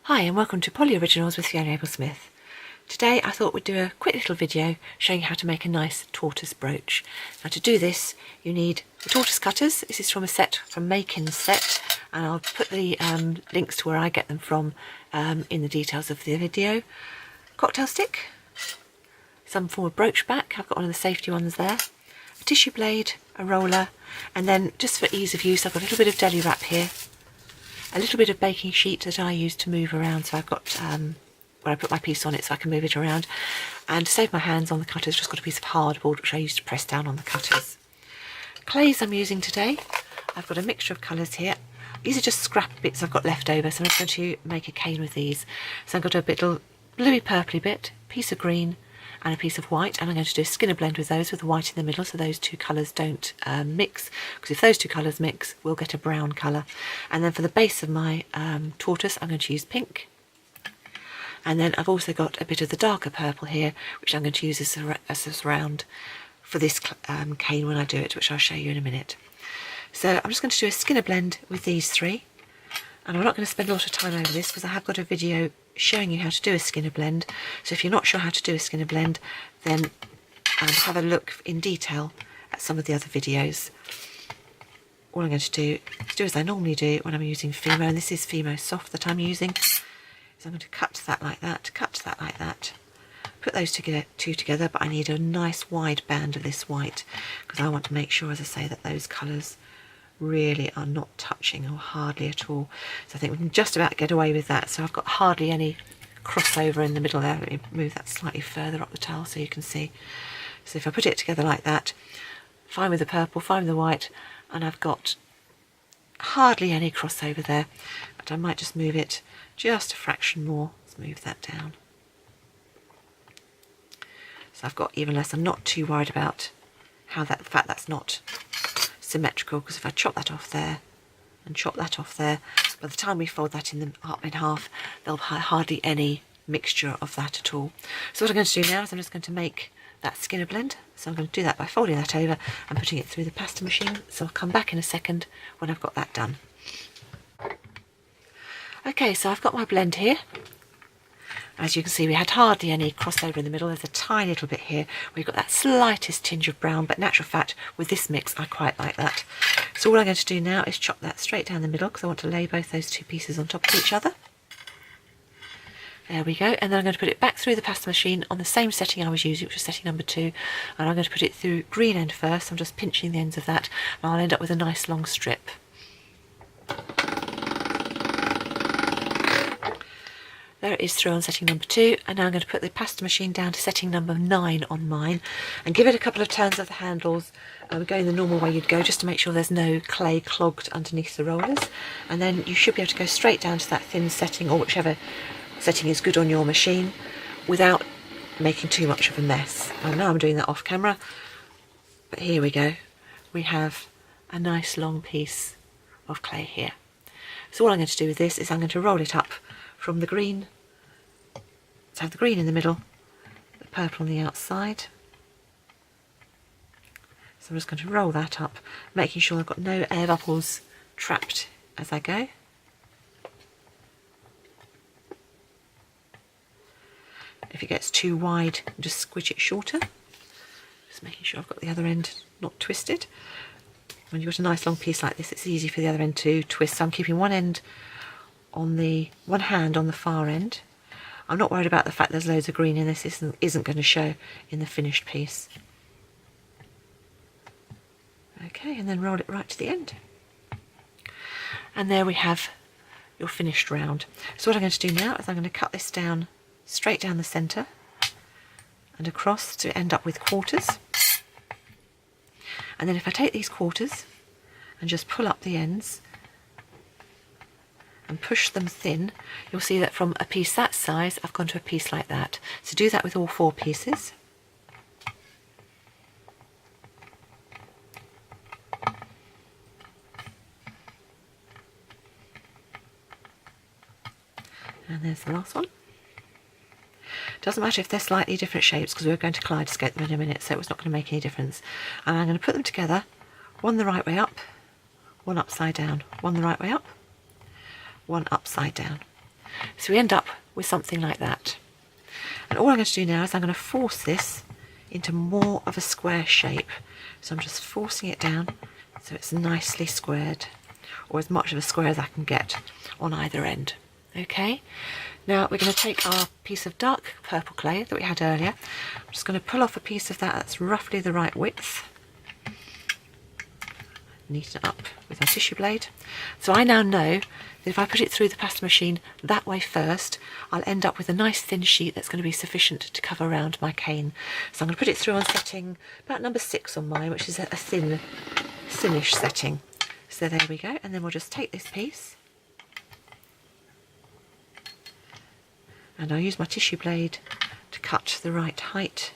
Hi and welcome to Poly Originals with Fiona Abel-Smith. Today I thought we'd do a quick little video showing you how to make a nice tortoise brooch. Now to do this you need the tortoise cutters. This is from a set from Makins Set, and I'll put the links to where I get them from in the details of the video. Cocktail stick, some form of brooch back, I've got one of the safety ones there, a tissue blade, a roller, and then just for ease of use I've got a little bit of deli wrap here, a little bit of baking sheet that I use to move around, so I've got where I put my piece on it so I can move it around, and to save my hands on the cutters just got a piece of hardboard which I use to press down on the cutters. Clays I'm using today, I've got a mixture of colours here. These are just scrap bits I've got left over, so I'm just going to make a cane with these. So I've got a little bluey purpley bit, piece of green and a piece of white, and I'm going to do a Skinner blend with those with the white in the middle so those two colours don't mix, because if those two colours mix we'll get a brown colour. And then for the base of my tortoise I'm going to use pink, and then I've also got a bit of the darker purple here which I'm going to use as a surround for this cane when I do it, which I'll show you in a minute. So I'm just going to do a Skinner blend with these three, and I'm not going to spend a lot of time over this because I have got a video showing you how to do a Skinner blend. So if you're not sure how to do a Skinner blend, then have a look in detail at some of the other videos. All I'm going to do is do as I normally do when I'm using Fimo, and this is Fimo Soft that I'm using. So I'm going to cut that like that, cut that like that, put those two together, but I need a nice wide band of this white because I want to make sure, as I say, that those colours really are not touching or hardly at all. So I think we can just about get away with that. So I've got hardly any crossover in the middle there. Let me move that slightly further up the towel so you can see. So if I put it together like that, fine with the purple, fine with the white, and I've got hardly any crossover there, but I might just move it just a fraction more. Let's move that down. So I've got even less. I'm not too worried about how the fact that's not symmetrical, because if I chop that off there and chop that off there, by the time we fold that in half, there'll be hardly any mixture of that at all. So what I'm going to do now is I'm just going to make that Skinner blend. So I'm going to do that by folding that over and putting it through the pasta machine. So I'll come back in a second when I've got that done. Okay, so I've got my blend here. As you can see, we had hardly any crossover in the middle. There's a tiny little bit here where you've got that slightest tinge of brown, but in actual fact with this mix I quite like that. So all I'm going to do now is chop that straight down the middle because I want to lay both those two pieces on top of each other. There we go, and then I'm going to put it back through the pasta machine on the same setting I was using, which was setting number 2, and I'm going to put it through green end first. I'm just pinching the ends of that and I'll end up with a nice long strip. There it is through on setting number 2, and now I'm going to put the pasta machine down to setting number 9 on mine and give it a couple of turns of the handles, going the normal way you'd go, just to make sure there's no clay clogged underneath the rollers, and then you should be able to go straight down to that thin setting or whichever setting is good on your machine without making too much of a mess. I know I'm doing that off camera, but here we go. We have a nice long piece of clay here. So all I'm going to do with this is I'm going to roll it up from the green, so have the green in the middle, the purple on the outside. So I'm just going to roll that up, making sure I've got no air bubbles trapped as I go. If it gets too wide, just squidge it shorter. Just making sure I've got the other end not twisted. When you've got a nice long piece like this, it's easy for the other end to twist. So I'm keeping one hand on the far end. I'm not worried about the fact there's loads of green in this. This isn't going to show in the finished piece. Okay, and then roll it right to the end. And there we have your finished round. So what I'm going to do now is I'm going to cut this down straight down the centre and across to end up with quarters. And then if I take these quarters and just pull up the ends and push them thin, you'll see that from a piece that size I've gone to a piece like that. So do that with all 4 pieces. And there's the last one. Doesn't matter if they're slightly different shapes because we're going to kaleidoscope them in a minute, so it's not going to make any difference. And I'm going to put them together, one the right way up, one upside down, one the right way up, one upside down. So we end up with something like that. And all I'm going to do now is I'm going to force this into more of a square shape. So I'm just forcing it down so it's nicely squared, or as much of a square as I can get on either end. Okay, now we're going to take our piece of dark purple clay that we had earlier. I'm just going to pull off a piece of that that's roughly the right width. Neaten it up with my tissue blade. So I now know that if I put it through the pasta machine that way first, I'll end up with a nice thin sheet that's going to be sufficient to cover around my cane. So I'm going to put it through on setting about number 6 on mine, which is a thinnish setting. So there we go, and then we'll just take this piece and I'll use my tissue blade to cut the right height,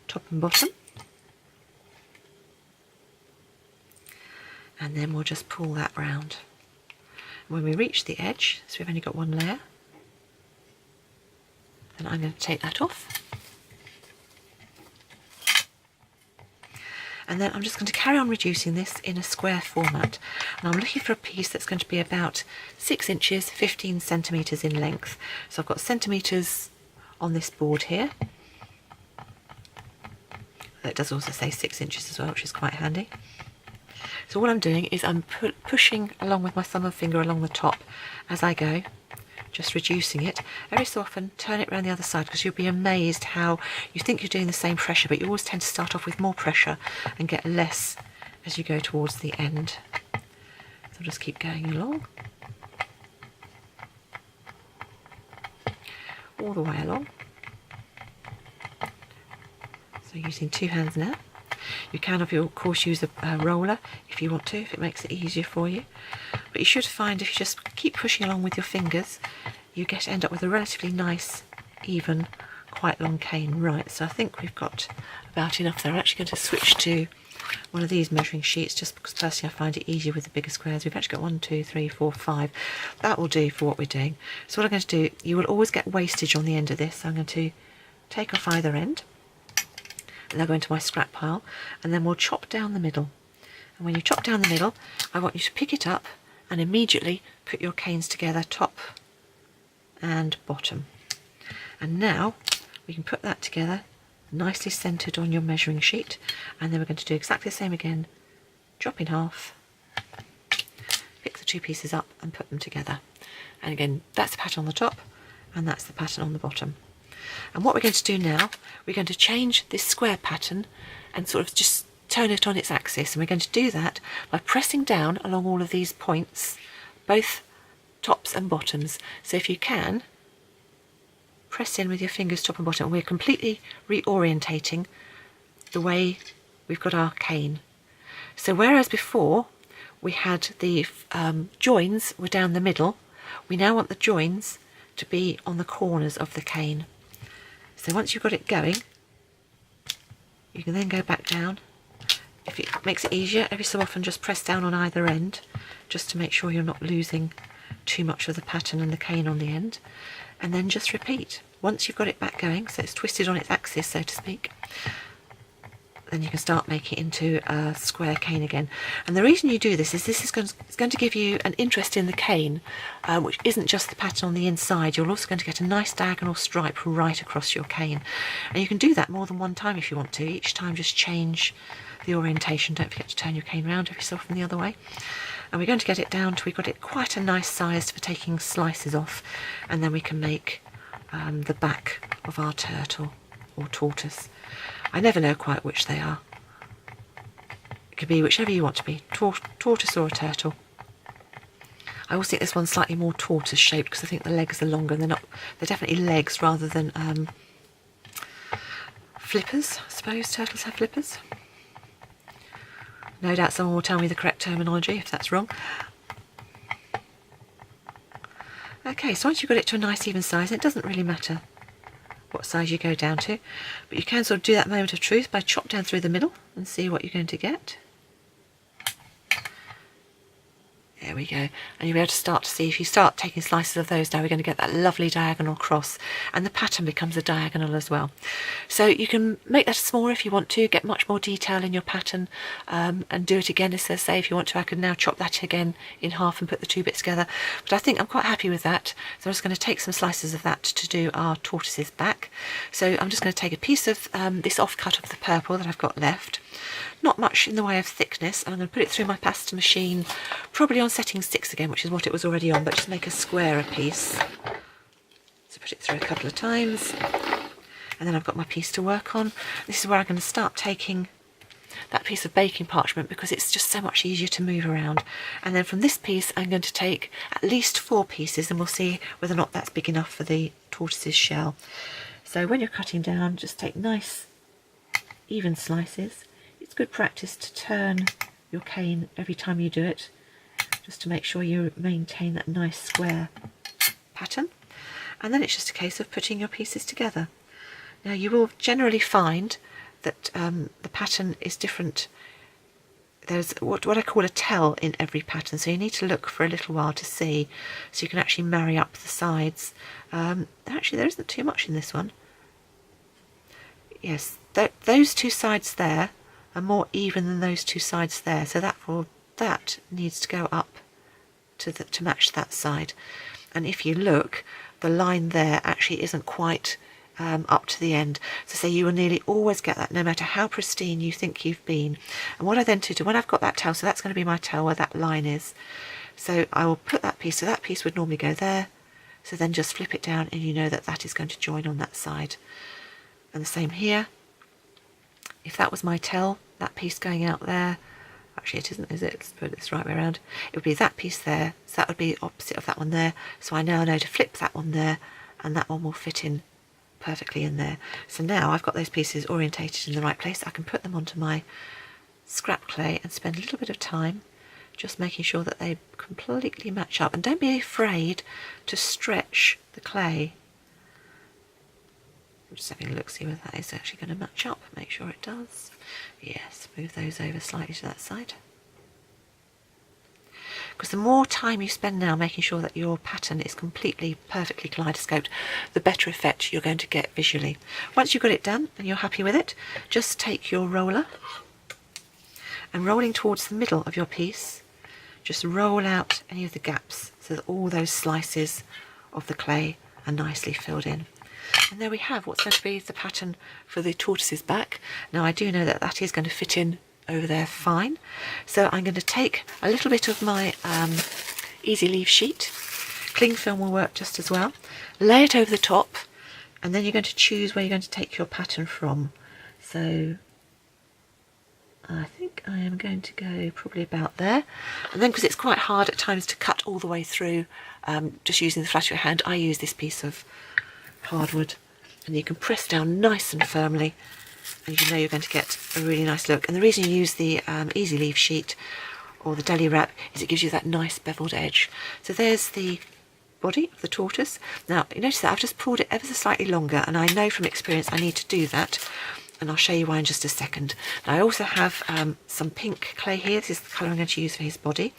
top and bottom. And then we'll just pull that round. When we reach the edge, so we've only got one layer, then I'm going to take that off. And then I'm just going to carry on reducing this in a square format. And I'm looking for a piece that's going to be about 6 inches, 15 centimetres in length. So I've got centimetres on this board here. It does also say 6 inches as well, which is quite handy. So what I'm doing is I'm pushing along with my thumb and finger along the top as I go, just reducing it. Every so often turn it around the other side, because you'll be amazed how you think you're doing the same pressure, but you always tend to start off with more pressure and get less as you go towards the end. So I'll just keep going along, all the way along. So using 2 hands now. You can, of course, use a roller if you want to, if it makes it easier for you. But you should find if you just keep pushing along with your fingers, you end up with a relatively nice, even, quite long cane. Right, so I think we've got about enough there. I'm actually going to switch to one of these measuring sheets, just because personally I find it easier with the bigger squares. We've actually got 1, 2, 3, 4, 5. That will do for what we're doing. So what I'm going to do, you will always get wastage on the end of this. So I'm going to take off either end. And they'll go into my scrap pile, and then we'll chop down the middle. And when you chop down the middle, I want you to pick it up and immediately put your canes together, top and bottom. And now we can put that together nicely centered on your measuring sheet, and then we're going to do exactly the same again. Drop in half, pick the 2 pieces up and put them together. And again, that's the pattern on the top and that's the pattern on the bottom. And what we're going to do now, we're going to change this square pattern and sort of just turn it on its axis. And we're going to do that by pressing down along all of these points, both tops and bottoms. So if you can, press in with your fingers top and bottom. And we're completely reorientating the way we've got our cane. So whereas before we had the joins were down the middle, we now want the joins to be on the corners of the cane. So once you've got it going, you can then go back down. If it makes it easier, every so often just press down on either end, just to make sure you're not losing too much of the pattern and the cane on the end. And then just repeat. Once you've got it back going, so it's twisted on its axis, so to speak, then you can start making it into a square cane again. And the reason you do this is it's going to give you an interest in the cane, which isn't just the pattern on the inside. You're also going to get a nice diagonal stripe right across your cane. And you can do that more than one time if you want to. Each time just change the orientation. Don't forget to turn your cane round every so often the other way. And we're going to get it down to, we've got it quite a nice size for taking slices off. And then we can make the back of our turtle or tortoise. I never know quite which they are. It could be whichever you want to be, tortoise or a turtle. I always think this one's slightly more tortoise shaped because I think the legs are longer. They're definitely legs rather than flippers. I suppose turtles have flippers. No doubt someone will tell me the correct terminology if that's wrong. Okay, so once you've got it to a nice even size, it doesn't really matter what size you go down to, but you can sort of do that moment of truth by chop down through the middle and see what you're going to get. There we go, and you'll be able to start to see, if you start taking slices of those now, we're going to get that lovely diagonal cross, and the pattern becomes a diagonal as well. So you can make that smaller if you want to, get much more detail in your pattern, and do it again, as I say, if you want to. I could now chop that again in half and put the two bits together, but I think I'm quite happy with that. So I'm just going to take some slices of that to do our tortoise's back. So I'm just going to take a piece of this offcut of the purple that I've got left. Not much in the way of thickness, and I'm going to put it through my pasta machine, probably on setting 6 again, which is what it was already on, but just make a squarer piece. So put it through a couple of times, and then I've got my piece to work on. This is where I'm going to start taking that piece of baking parchment, because it's just so much easier to move around. And then from this piece I'm going to take at least 4 pieces, and we'll see whether or not that's big enough for the tortoise's shell. So when you're cutting down, just take nice even slices. It's good practice to turn your cane every time you do it, just to make sure you maintain that nice square pattern. And then it's just a case of putting your pieces together. Now you will generally find that the pattern is different. There's what I call a tell in every pattern, so you need to look for a little while to see, so you can actually marry up the sides. Actually, there isn't too much in this one. Yes, those two sides there are more even than those two sides there, so that needs to go up to match that side. And if you look, the line there actually isn't quite up to the end, so you will nearly always get that, no matter how pristine you think you've been. And what I then do, when I've got that tail, so that's going to be my tail where that line is, so I will put that piece, so that piece would normally go there, so then just flip it down, and you know that that is going to join on that side. And the same here. If that was my tail, that piece going out there, actually it isn't, is it? Let's put this right way around. It would be that piece there, so that would be opposite of that one there, so I now know to flip that one there, and that one will fit in perfectly in there. So now I've got those pieces orientated in the right place. I can put them onto my scrap clay and spend a little bit of time just making sure that they completely match up. And don't be afraid to stretch the clay. I'm just having a look, see whether that is actually going to match up. Make sure it does. Yes, move those over slightly to that side. Because the more time you spend now making sure that your pattern is completely, perfectly kaleidoscoped, the better effect you're going to get visually. Once you've got it done and you're happy with it, just take your roller and, rolling towards the middle of your piece, just roll out any of the gaps so that all those slices of the clay are nicely filled in. And there we have what's going to be the pattern for the tortoise's back. Now I do know that that is going to fit in over there fine, so I'm going to take a little bit of my easy leaf sheet, cling film will work just as well, lay it over the top, and then you're going to choose where you're going to take your pattern from. So I think I am going to go probably about there, and then because it's quite hard at times to cut all the way through just using the flat of your hand, I use this piece of hardwood, and you can press down nice and firmly, and you know you're going to get a really nice look. And the reason you use the easy leaf sheet or the deli wrap is it gives you that nice beveled edge. So there's the body of the tortoise. Now you notice that I've just pulled it ever so slightly longer, and I know from experience I need to do that, and I'll show you why in just a second. Now I also have some pink clay here. This is the colour I'm going to use for his body,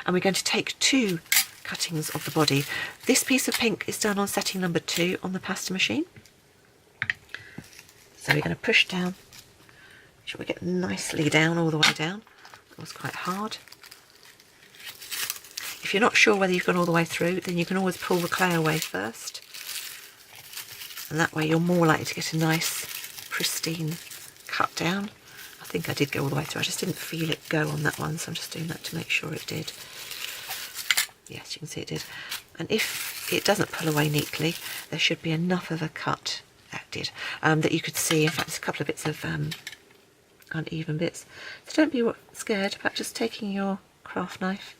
and we're going to take 2 cuttings of the body. This piece of pink is done on setting number 2 on the pasta machine. So we're going to push down, make sure we get nicely down all the way down. That was quite hard. If you're not sure whether you've gone all the way through, then you can always pull the clay away first, and that way you're more likely to get a nice pristine cut down. I think I did go all the way through, I just didn't feel it go on that one, so I'm just doing that to make sure it did. Yes, you can see it did. And if it doesn't pull away neatly, there should be enough of a cut, that did, that you could see. In fact, there's a couple of bits of uneven bits. So don't be scared about just taking your craft knife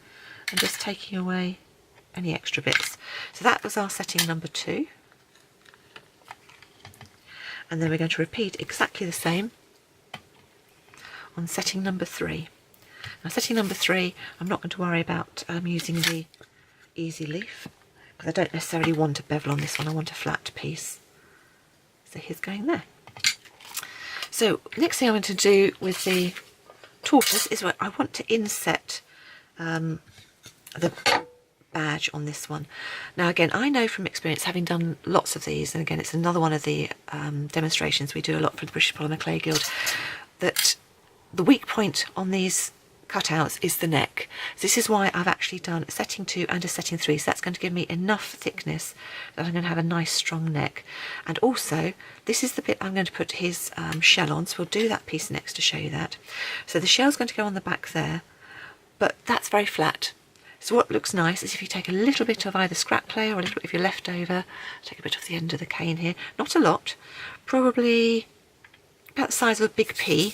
and just taking away any extra bits. So that was our setting number 2. And then we're going to repeat exactly the same on setting number 3. Now setting number 3, I'm not going to worry about using the easy leaf, because I don't necessarily want a bevel on this one, I want a flat piece. So here's going there. So next thing I'm going to do with the tortoise is what I want to inset the badge on this one. Now again, I know from experience, having done lots of these, and again it's another one of the demonstrations we do a lot for the British Polymer Clay Guild, that the weak point on these cutouts is the neck. So this is why I've actually done a setting 2 and a setting 3, so that's going to give me enough thickness that I'm going to have a nice strong neck. And also this is the bit I'm going to put his shell on, so we'll do that piece next to show you that. So the shell's going to go on the back there, but that's very flat. So what looks nice is if you take a little bit of either scrap clay or a little bit of your leftover, take a bit off the end of the cane here, not a lot, probably about the size of a big pea.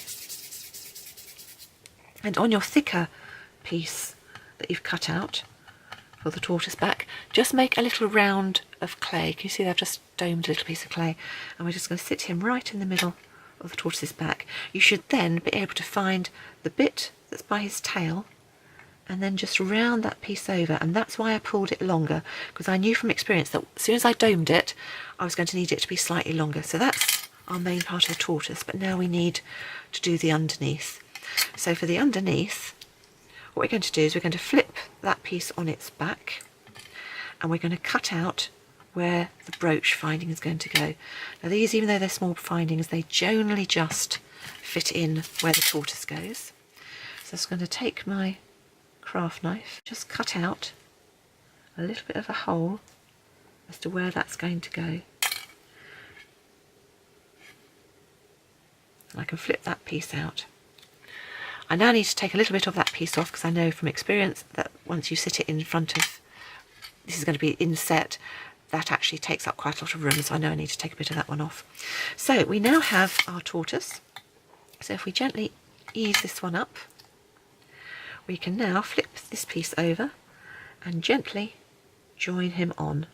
And on your thicker piece that you've cut out for the tortoise back, just make a little round of clay. Can you see that I've just domed a little piece of clay? And we're just going to sit him right in the middle of the tortoise's back. You should then be able to find the bit that's by his tail and then just round that piece over. And that's why I pulled it longer, because I knew from experience that as soon as I domed it, I was going to need it to be slightly longer. So that's our main part of the tortoise, but now we need to do the underneath. So for the underneath, what we're going to do is we're going to flip that piece on its back and we're going to cut out where the brooch finding is going to go. Now these, even though they're small findings, they generally just fit in where the tortoise goes. So I'm just going to take my craft knife, just cut out a little bit of a hole as to where that's going to go. And I can flip that piece out. I now need to take a little bit of that piece off, because I know from experience that once you sit it in front of, this is going to be inset, that actually takes up quite a lot of room, so I know I need to take a bit of that one off. So we now have our tortoise. So if we gently ease this one up, we can now flip this piece over and gently join him on.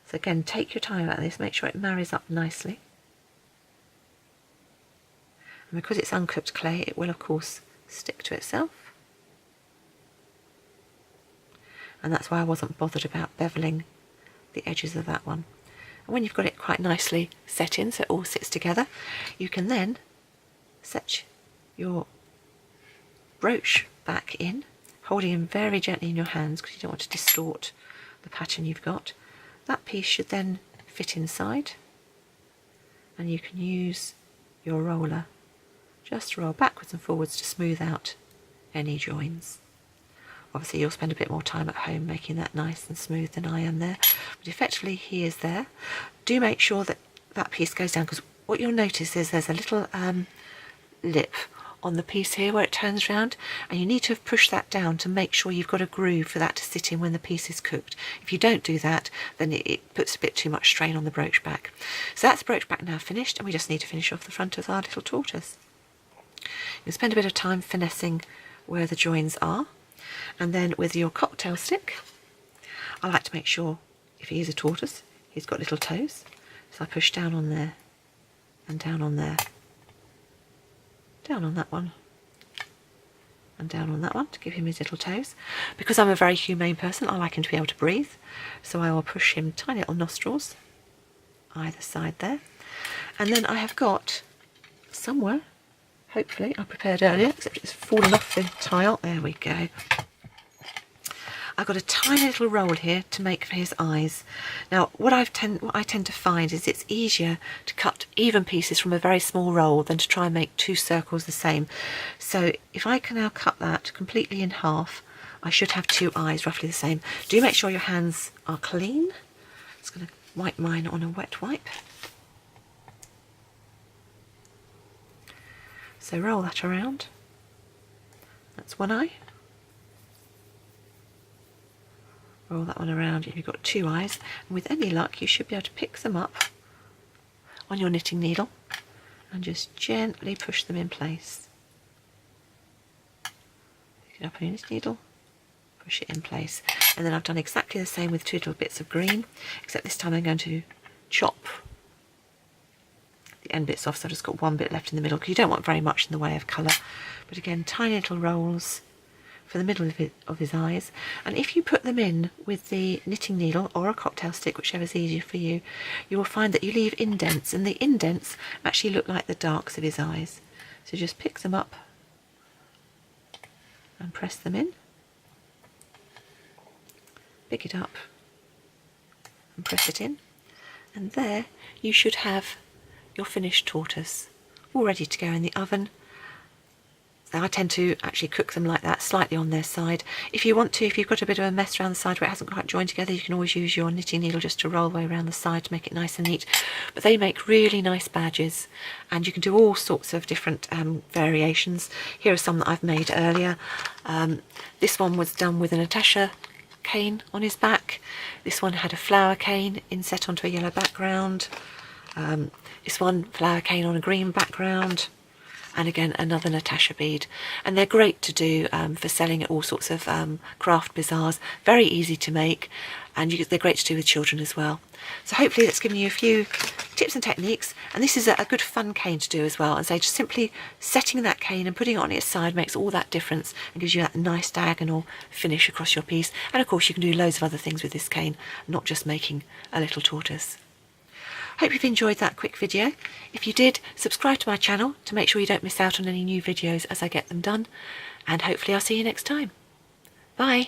So again, take your time about this, make sure it marries up nicely. And because it's uncooked clay, it will of course stick to itself, and that's why I wasn't bothered about beveling the edges of that one. And when you've got it quite nicely set in so it all sits together, you can then set your brooch back in, holding him very gently in your hands because you don't want to distort the pattern you've got. That piece should then fit inside, and you can use your roller just to roll backwards and forwards to smooth out any joins. Obviously you'll spend a bit more time at home making that nice and smooth than I am there, but effectively he is there. Do make sure that that piece goes down, because what you'll notice is there's a little lip on the piece here where it turns round, and you need to have pushed that down to make sure you've got a groove for that to sit in when the piece is cooked. If you don't do that, then it puts a bit too much strain on the brooch back. So that's the brooch back now finished, and we just need to finish off the front of our little tortoise. You spend a bit of time finessing where the joins are, and then with your cocktail stick, I like to make sure, if he is a tortoise, he's got little toes, so I push down on there and down on there, down on that one and down on that one to give him his little toes. Because I'm a very humane person, I like him to be able to breathe, so I will push him tiny little nostrils either side there. And then I have got somewhere, hopefully I prepared earlier, except it's fallen off the tile. There we go. I've got a tiny little roll here to make for his eyes. Now what I tend to find is it's easier to cut even pieces from a very small roll than to try and make two circles the same. So if I can now cut that completely in half, I should have two eyes roughly the same. Do make sure your hands are clean. I'm just going to wipe mine on a wet wipe. So roll that around. That's one eye. Roll that one around. You've got two eyes, and with any luck you should be able to pick them up on your knitting needle and just gently push them in place. Pick it up on your knitting needle, push it in place. And then I've done exactly the same with two little bits of green, except this time I'm going to chop the end bits off, so I've just got one bit left in the middle, because you don't want very much in the way of colour. But again, tiny little rolls for the middle of his eyes, and if you put them in with the knitting needle or a cocktail stick, whichever's easier for you, you will find that you leave indents, and the indents actually look like the darks of his eyes. So just pick them up and press them in. pick it up and press it in, and there you should have your finished tortoise all ready to go in the oven. I tend to actually cook them like that, slightly on their side. If you want to, if you've got a bit of a mess around the side where it hasn't quite joined together, you can always use your knitting needle just to roll away around the side to make it nice and neat. But they make really nice badges, and you can do all sorts of different variations. Here are some that I've made earlier. This one was done with an attache cane on his back. This one had a flower cane inset onto a yellow background. This one, flower cane on a green background. And again, another Natasha bead. And they're great to do for selling at all sorts of craft bazaars. Very easy to make, and they're great to do with children as well. So hopefully that's given you a few tips and techniques. And this is a good fun cane to do as well. And so just simply setting that cane and putting it on its side makes all that difference and gives you that nice diagonal finish across your piece. And of course you can do loads of other things with this cane, not just making a little tortoise. Hope you've enjoyed that quick video. If you did, subscribe to my channel to make sure you don't miss out on any new videos as I get them done. And hopefully I'll see you next time. Bye.